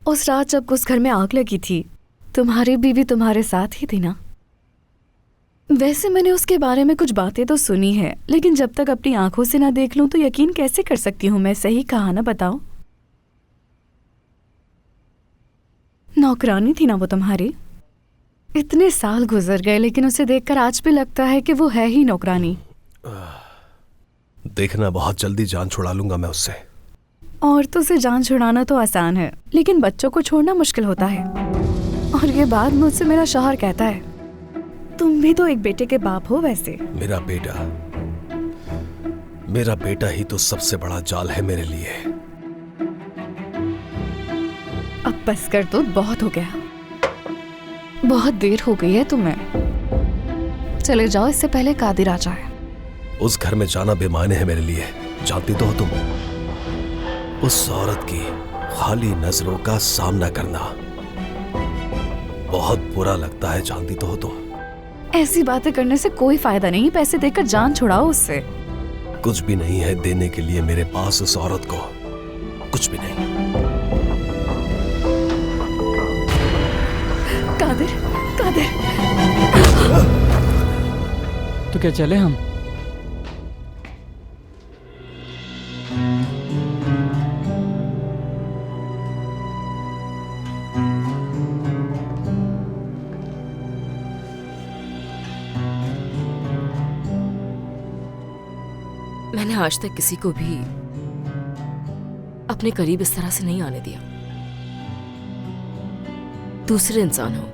उस रात जब उस घर में आग लगी थी, तुम्हारी बीवी तुम्हारे साथ ही थी ना? वैसे मैंने उसके बारे में कुछ बातें तो सुनी है, लेकिन जब तक अपनी आंखों से ना देख लूं तो यकीन कैसे कर सकती हूँ मैं? सही कहा ना, बताओ। नौकरानी थी ना वो तुम्हारी? इतने साल गुजर गए लेकिन उसे देखकर आज भी लगता है कि वो है ही नौकरानी। देखना, बहुत जल्दी जान छुड़ा लूंगा मैं उससे। औरतों से जान छुड़ाना तो आसान है, लेकिन बच्चों को छोड़ना मुश्किल होता है। और ये बात मुझसे मेरा शौहर कहता है। तुम भी तो एक बेटे के बाप हो वैसे। मेरा बेटा ही तो सबसे बड़ा जाल है मेरे लिए। अब बस कर दो, बहुत हो गया। बहुत देर हो गई है तुम्हें। चले जाओ, इससे पहले कादिर आ जाए। उस घर में जाना बेमायने है मेरे लिए, जानती तो हो तुम। उस औरत की खाली नजरों का सामना करना बहुत बुरा लगता है, जानती तो हो तुम। ऐसी बातें करने से कोई फायदा नहीं। पैसे देकर जान छुड़ाओ उससे। कुछ भी नहीं है देने के लिए मेरे पास उस औरत को, कुछ भी नहीं। कादिर, कादिर। तो क्या चले हम? मैंने आज तक किसी को भी अपने करीब इस तरह से नहीं आने दिया। दूसरे इंसान हो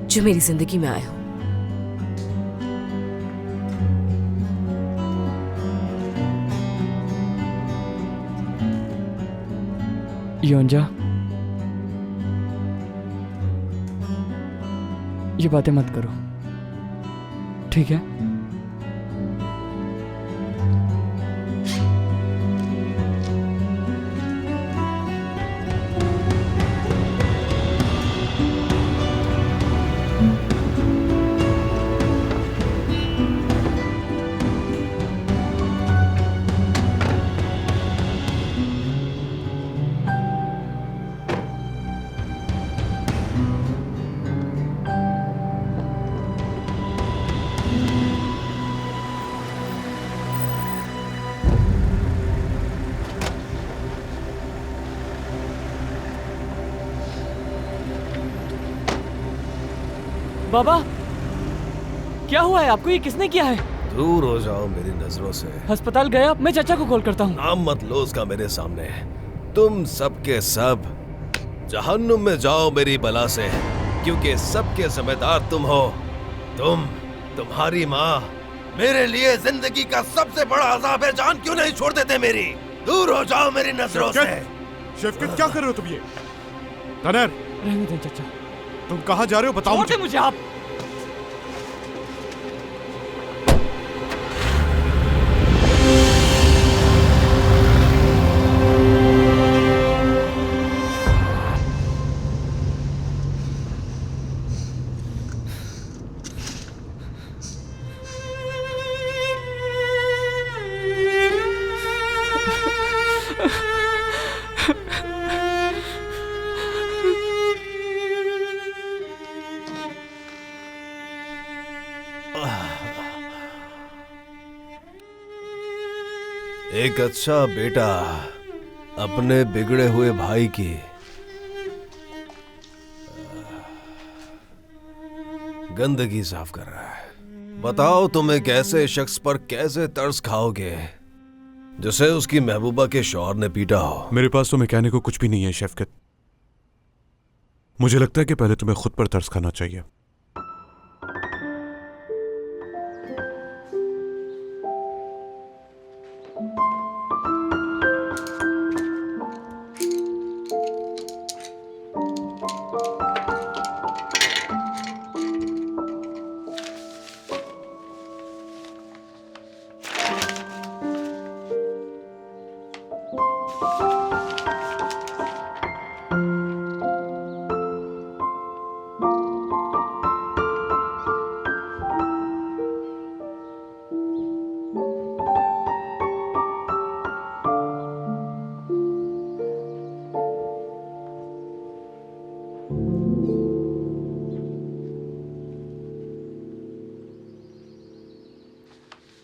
जो मेरी जिंदगी में आए हो। योंजा, ये बातें मत करो, ठीक है? बाबा, क्या हुआ है आपको? ये किसने किया है? दूर हो जाओ मेरी नजरों से। अस्पताल गया? मैं चाचा को कॉल करता हूँ। नाम मत लो उसका मेरे सामने। तुम सबके सब जहन्नुम में जाओ मेरी बला से, क्योंकि सबके जिम्मेदार तुम हो। तुम्हारी माँ मेरे लिए जिंदगी का सबसे बड़ा अजाब है। जान क्यों नहीं छोड़ देते मेरी? दूर हो जाओ मेरी नजरों से। शेफकत, क्या कर रहे हो तुम ये? तनर, रहने दें चाचा। तुम कहाँ जा रहे हो बताओ मुझे आप। एक अच्छा बेटा अपने बिगड़े हुए भाई की गंदगी साफ कर रहा है। बताओ तुम एक ऐसे शख्स पर कैसे तरस खाओगे जिसे उसकी महबूबा के शौहर ने पीटा हो? मेरे पास तो कहने को कुछ भी नहीं है शेफकत। मुझे लगता है कि पहले तुम्हें खुद पर तरस खाना चाहिए।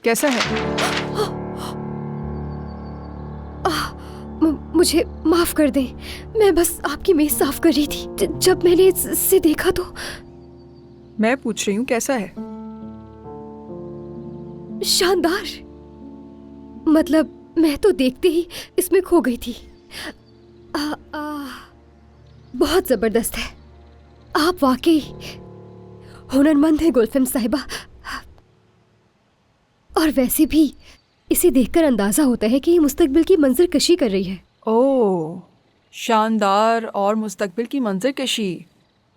कैसा है? मुझे माफ कर दें, मैं बस आपकी मेज साफ कर रही थी। जब मैंने इसे देखा तो मैं पूछ रही हूँ कैसा है? शानदार। मतलब मैं तो देखते ही इसमें खो गई थी। बहुत जबरदस्त है। आप वाकई हुनरमंद हैं गुलफिम साहिबा। और वैसे भी इसे देखकर अंदाजा होता है कि ये मुस्तकबिल की मंजर कशी कर रही है। ओह, शानदार और मुस्तकबिल की मंजर कशी।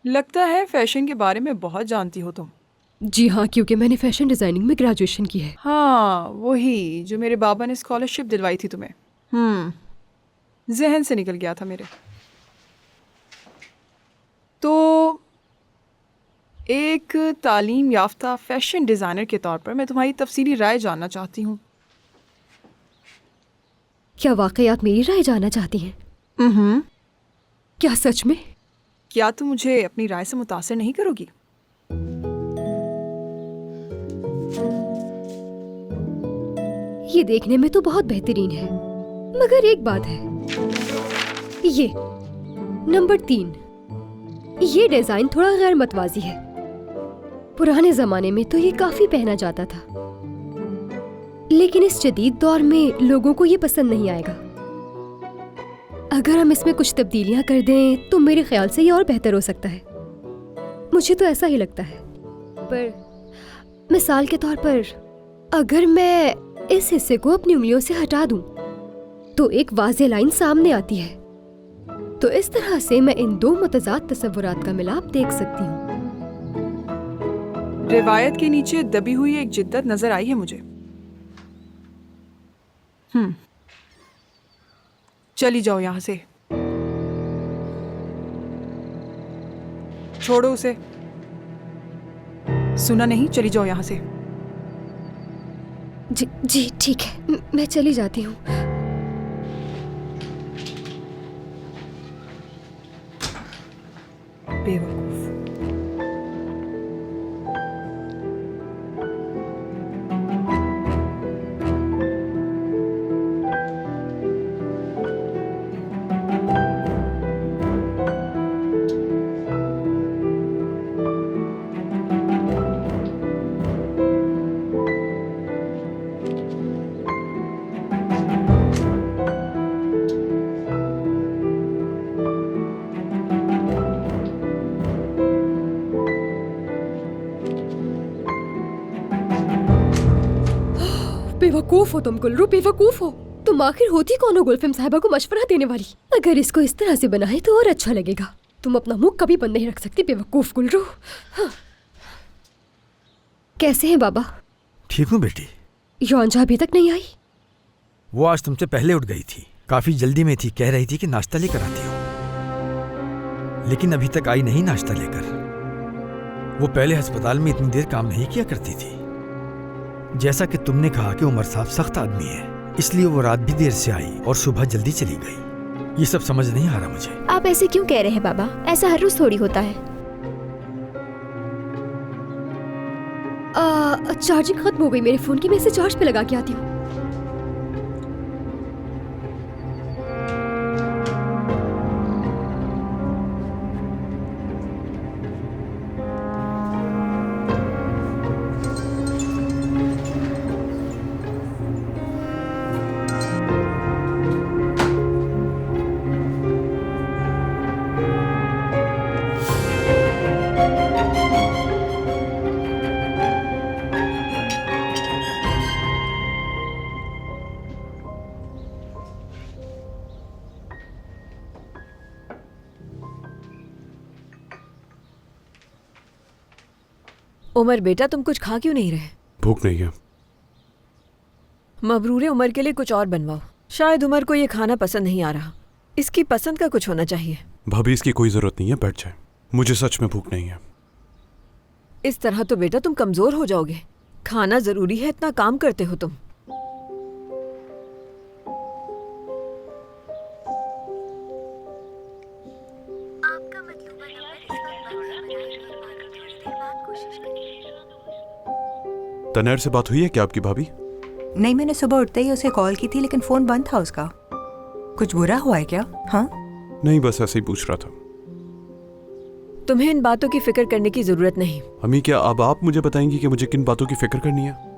लगता है फैशन के बारे में बहुत जानती हो तुम। जी हाँ, क्योंकि मैंने फैशन डिजाइनिंग में ग्रेजुएशन की है। हाँ, वही जो मेरे बाबा ने स्कॉलरशिप दिलवाई थी तुम्हें। जहन से निकल गया था मेरे। तो एक तालीम याफ्ता फैशन डिज़ाइनर के तौर पर मैं तुम्हारी तफसीली राय जानना चाहती हूँ। क्या वाकई आप मेरी राय जानना चाहती हैं? क्या सच में? क्या तुम मुझे अपनी राय से मुतासिर नहीं करोगी? ये देखने में तो बहुत बेहतरीन है, मगर एक बात है। ये नंबर 3, ये डिजाइन थोड़ा गैर मतवाजी है। पुराने जमाने में तो ये काफी पहना जाता था, लेकिन इस जदीद दौर में लोगों को ये पसंद नहीं आएगा। अगर हम इसमें कुछ तब्दीलियां कर दें तो मेरे ख्याल से ये और बेहतर हो सकता है। मुझे तो ऐसा ही लगता है। पर मिसाल के तौर पर अगर मैं इस हिस्से को अपनी उंगलियों से हटा दूं तो एक वाज़ेह लाइन सामने आती है। तो इस तरह से मैं इन दो मुतज़ाद तस्वुरात का मिलाप देख सकती हूँ। रिवायत के नीचे दबी हुई एक जिद्दत नजर आई है मुझे। चली जाओ यहां से, छोड़ो उसे। सुना नहीं? चली जाओ यहां से। जी ठीक है, मैं चली जाती हूँ। बेवकूफ। बेवकूफ हो तुम गुलरू, बेवकूफ हो तुम। आखिर होती कौन हो गुलफिम साहिबा को मशवरा देने वाली? अगर इसको इस तरह से बनाए तो और अच्छा लगेगा। तुम अपना मुंह कभी बंद नहीं रख सकती, बेवकूफ गुलरू। हाँ। कैसे हैं बाबा? ठीक हूँ बेटी। योंजा अभी तक नहीं आई? वो आज तुमसे पहले उठ गई थी, काफी जल्दी में थी। कह रही थी कि नाश्ता लेकर आती हो, लेकिन अभी तक आई नहीं नाश्ता लेकर। वो पहले अस्पताल में इतनी देर काम नहीं किया करती थी। जैसा कि तुमने कहा कि उमर साहब सख्त आदमी है, इसलिए वो रात भी देर से आई और सुबह जल्दी चली गई। ये सब समझ नहीं आ रहा मुझे। आप ऐसे क्यों कह रहे हैं बाबा? ऐसा हर रोज थोड़ी होता है। चार्जिंग खत्म हो गई मेरे फोन की, मैं इसे चार्ज पे लगा के आती हूँ। उमर बेटा, तुम कुछ खा क्यों नहीं रहे? भूख नहीं है। मबरूरे उमर के लिए कुछ और बनवाओ। शायद उमर को ये खाना पसंद नहीं आ रहा। इसकी पसंद का कुछ होना चाहिए। भाभी, इसकी कोई जरूरत नहीं है, बैठ जाए। मुझे सच में भूख नहीं है। इस तरह तो बेटा तुम कमजोर हो जाओगे। खाना जरूरी है, इतना काम करते हो तुम। तनहर से बात हुई है क्या आपकी भाभी? नहीं, मैंने सुबह उठते ही उसे कॉल की थी लेकिन फोन बंद था उसका। कुछ बुरा हुआ है क्या? हाँ नहीं, बस ऐसे ही पूछ रहा था। तुम्हें इन बातों की फिक्र करने की जरूरत नहीं। अम्मी, क्या अब आप मुझे बताएंगी कि मुझे किन बातों की फिक्र करनी है?